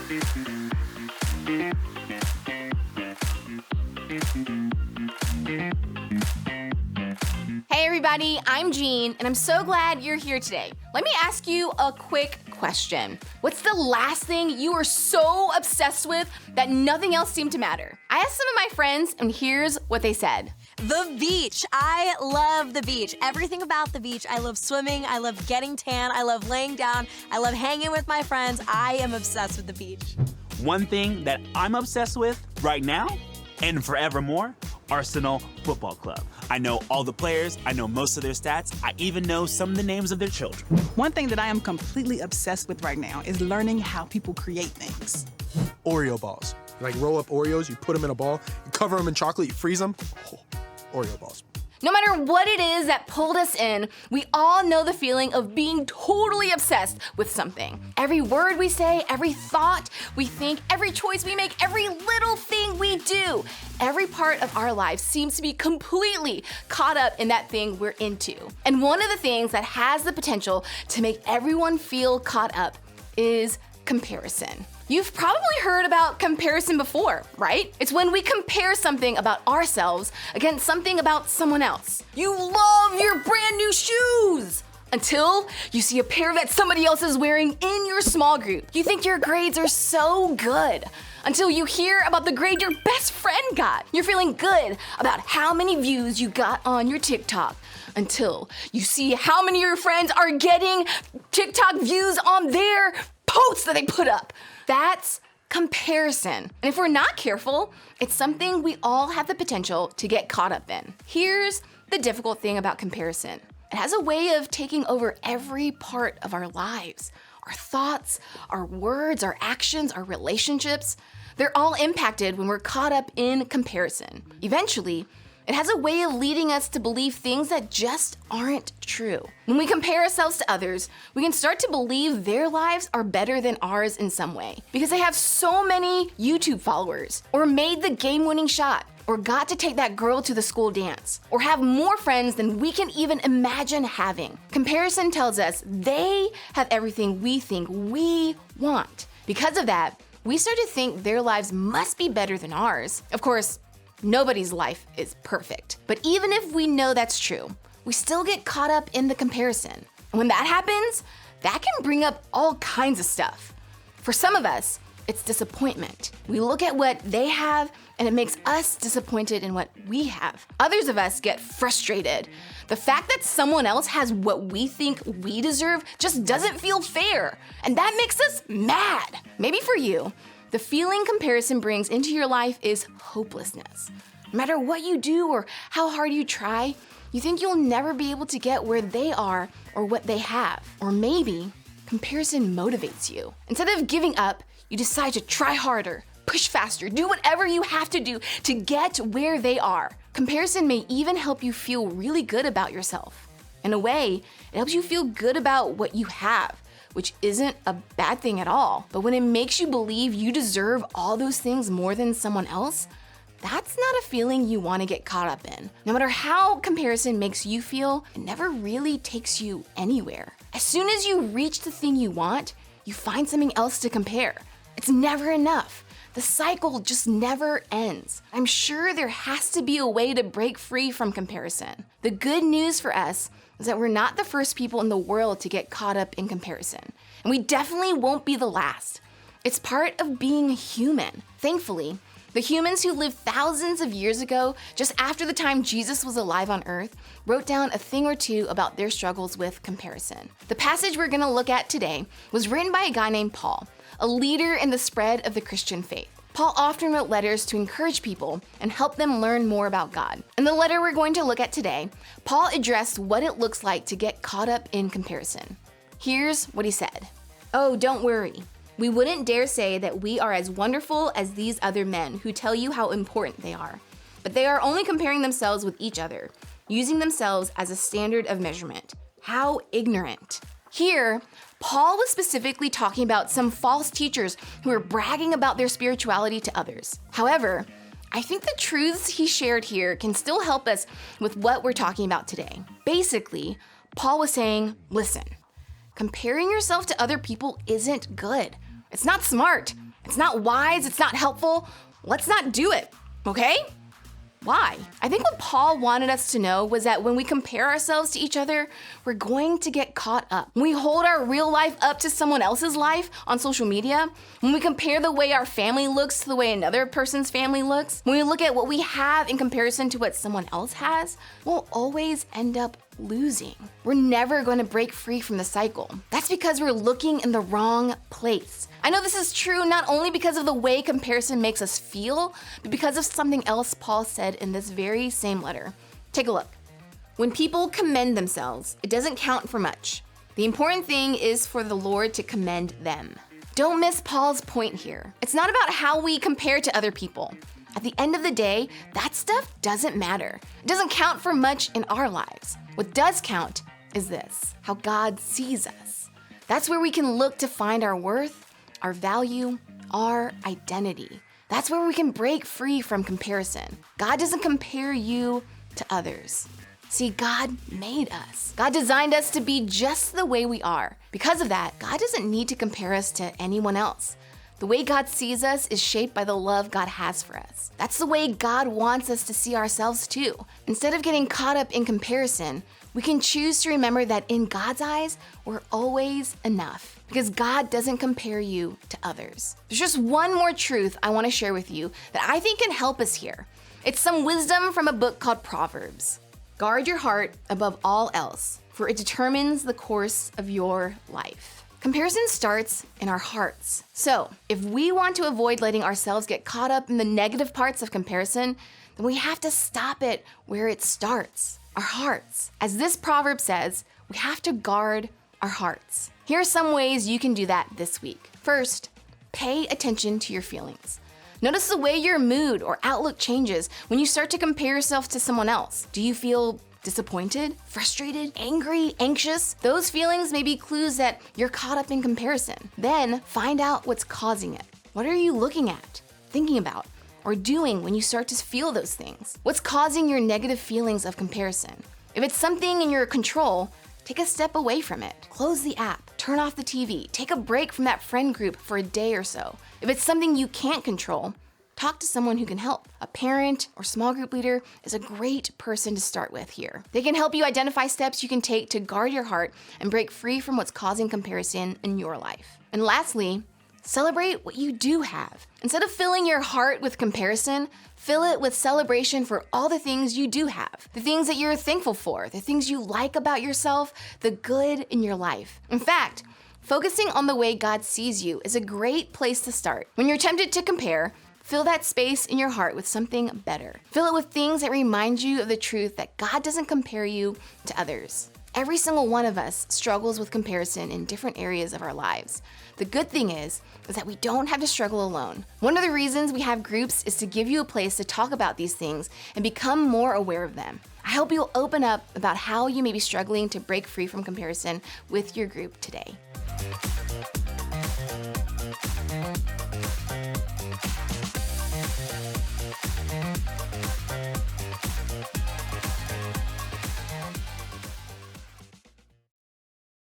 Hey everybody, I'm Jean, and I'm so glad you're here today. Let me ask you a quick question. What's the last thing you were so obsessed with that nothing else seemed to matter? I asked some of my friends, and here's what they said. The beach. I love the beach. Everything about the beach. I love swimming. I love getting tan. I love laying down. I love hanging with my friends. I am obsessed with the beach. One thing that I'm obsessed with right now and forevermore, Arsenal Football Club. I know all the players, I know most of their stats, I even know some of the names of their children. One thing that I am completely obsessed with right now is learning how people create things. Oreo balls. Like roll up Oreos, you put them in a ball, you cover them in chocolate, you freeze them. Oh, Oreo balls. No matter what it is that pulled us in, we all know the feeling of being totally obsessed with something. Every word we say, every thought we think, every choice we make, every little thing we do, every part of our lives seems to be completely caught up in that thing we're into. And one of the things that has the potential to make everyone feel caught up is comparison. You've probably heard about comparison before, right? It's when we compare something about ourselves against something about someone else. You love your brand new shoes until you see a pair that somebody else is wearing in your small group. You think your grades are so good until you hear about the grade your best friend got. You're feeling good about how many views you got on your TikTok until you see how many of your friends are getting TikTok views on their posts that they put up. That's comparison. And if we're not careful, it's something we all have the potential to get caught up in. Here's the difficult thing about comparison. It has a way of taking over every part of our lives. Our thoughts, our words, our actions, our relationships, they're all impacted when we're caught up in comparison. Eventually, it has a way of leading us to believe things that just aren't true. When we compare ourselves to others, we can start to believe their lives are better than ours in some way because they have so many YouTube followers, or made the game-winning shot, or got to take that girl to the school dance, or have more friends than we can even imagine having. Comparison tells us they have everything we think we want. Because of that, we start to think their lives must be better than ours. Of course, nobody's life is perfect. But even if we know that's true, we still get caught up in the comparison. And when that happens, that can bring up all kinds of stuff. For some of us, it's disappointment. We look at what they have and it makes us disappointed in what we have. Others of us get frustrated. The fact that someone else has what we think we deserve just doesn't feel fair. And that makes us mad. Maybe for you, the feeling comparison brings into your life is hopelessness. No matter what you do or how hard you try, you think you'll never be able to get where they are or what they have. Or maybe comparison motivates you. Instead of giving up, you decide to try harder, push faster, do whatever you have to do to get where they are. Comparison may even help you feel really good about yourself. In a way, it helps you feel good about what you have, which isn't a bad thing at all. But when it makes you believe you deserve all those things more than someone else, that's not a feeling you want to get caught up in. No matter how comparison makes you feel, it never really takes you anywhere. As soon as you reach the thing you want, you find something else to compare. It's never enough. The cycle just never ends. I'm sure there has to be a way to break free from comparison. The good news for us is that we're not the first people in the world to get caught up in comparison. And we definitely won't be the last. It's part of being human. Thankfully, the humans who lived thousands of years ago, just after the time Jesus was alive on earth, wrote down a thing or two about their struggles with comparison. The passage we're gonna look at today was written by a guy named Paul, a leader in the spread of the Christian faith. Paul often wrote letters to encourage people and help them learn more about God. In the letter we're going to look at today, Paul addressed what it looks like to get caught up in comparison. Here's what he said. "Oh, don't worry. We wouldn't dare say that we are as wonderful as these other men who tell you how important they are. But they are only comparing themselves with each other, using themselves as a standard of measurement. How ignorant." Here, Paul was specifically talking about some false teachers who were bragging about their spirituality to others. However, I think the truths he shared here can still help us with what we're talking about today. Basically, Paul was saying, listen, comparing yourself to other people isn't good. It's not smart. It's not wise, it's not helpful. Let's not do it, okay? Why? I think what Paul wanted us to know was that when we compare ourselves to each other, we're going to get caught up. When we hold our real life up to someone else's life on social media, when we compare the way our family looks to the way another person's family looks, when we look at what we have in comparison to what someone else has, we'll always end up losing. We're never going to break free from the cycle. That's because we're looking in the wrong place. I know this is true not only because of the way comparison makes us feel, but because of something else Paul said in this very same letter. Take a look. When people commend themselves, it doesn't count for much. The important thing is for the Lord to commend them. Don't miss Paul's point here. It's not about how we compare to other people. At the end of the day, that stuff doesn't matter. It doesn't count for much in our lives. What does count is this, how God sees us. That's where we can look to find our worth, our value, our identity. That's where we can break free from comparison. God doesn't compare you to others. See, God made us. God designed us to be just the way we are. Because of that, God doesn't need to compare us to anyone else. The way God sees us is shaped by the love God has for us. That's the way God wants us to see ourselves too. Instead of getting caught up in comparison, we can choose to remember that in God's eyes, we're always enough because God doesn't compare you to others. There's just one more truth I want to share with you that I think can help us here. It's some wisdom from a book called Proverbs. Guard your heart above all else, for it determines the course of your life. Comparison starts in our hearts. So, if we want to avoid letting ourselves get caught up in the negative parts of comparison, then we have to stop it where it starts, our hearts. As this proverb says, we have to guard our hearts. Here are some ways you can do that this week. First, pay attention to your feelings. Notice the way your mood or outlook changes when you start to compare yourself to someone else. Do you feel disappointed, frustrated, angry, anxious? Those feelings may be clues that you're caught up in comparison. Then find out what's causing it. What are you looking at, thinking about, or doing when you start to feel those things? What's causing your negative feelings of comparison? If it's something in your control, take a step away from it. Close the app, turn off the TV, take a break from that friend group for a day or so. If it's something you can't control, talk to someone who can help. A parent or small group leader is a great person to start with here. They can help you identify steps you can take to guard your heart and break free from what's causing comparison in your life. And lastly, celebrate what you do have. Instead of filling your heart with comparison, fill it with celebration for all the things you do have, the things that you're thankful for, the things you like about yourself, the good in your life. In fact, focusing on the way God sees you is a great place to start. When you're tempted to compare, fill that space in your heart with something better. Fill it with things that remind you of the truth that God doesn't compare you to others. Every single one of us struggles with comparison in different areas of our lives. The good thing is that we don't have to struggle alone. One of the reasons we have groups is to give you a place to talk about these things and become more aware of them. I hope you'll open up about how you may be struggling to break free from comparison with your group today.